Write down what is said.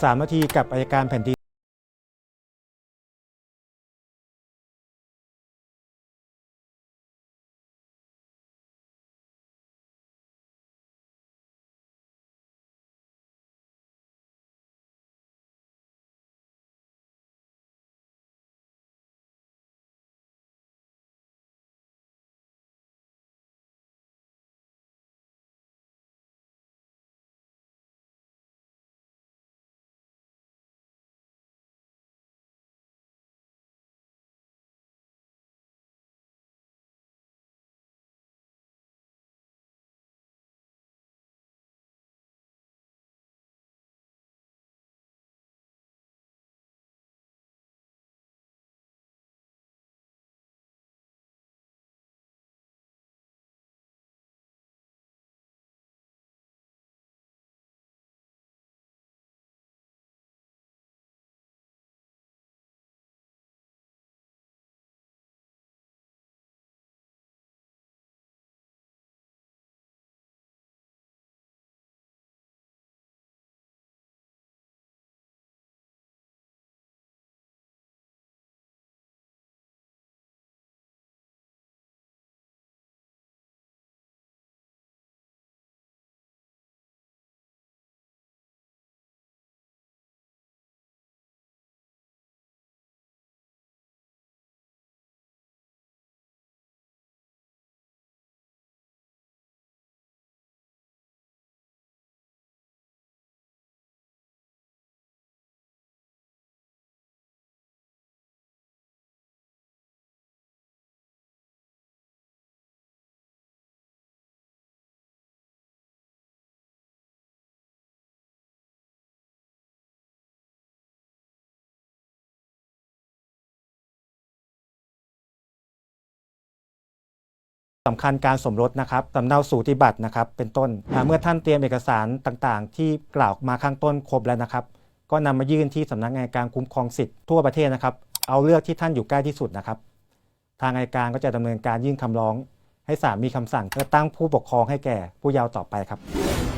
3 นาทีกับอัยการแผ่นดินสำคัญการสมรสนะครับสำเนาสูติบัตรนะครับเป็นต้นเมื่อท่านเตรียมเอกสารต่างๆที่กล่าวมาข้างต้นครบแล้วนะครับก็นำมายื่นที่สำนักงานอัยการคุ้มครองสิทธิ์ทั่วประเทศนะครับเอาเลือกที่ท่านอยู่ใกล้ที่สุดนะครับทางอัยการก็จะดำเนินการยื่นคำร้องให้ศาลมีคำสั่งเพื่อตั้งผู้ปกครองให้แก่ผู้เยาว์ต่อไปครับ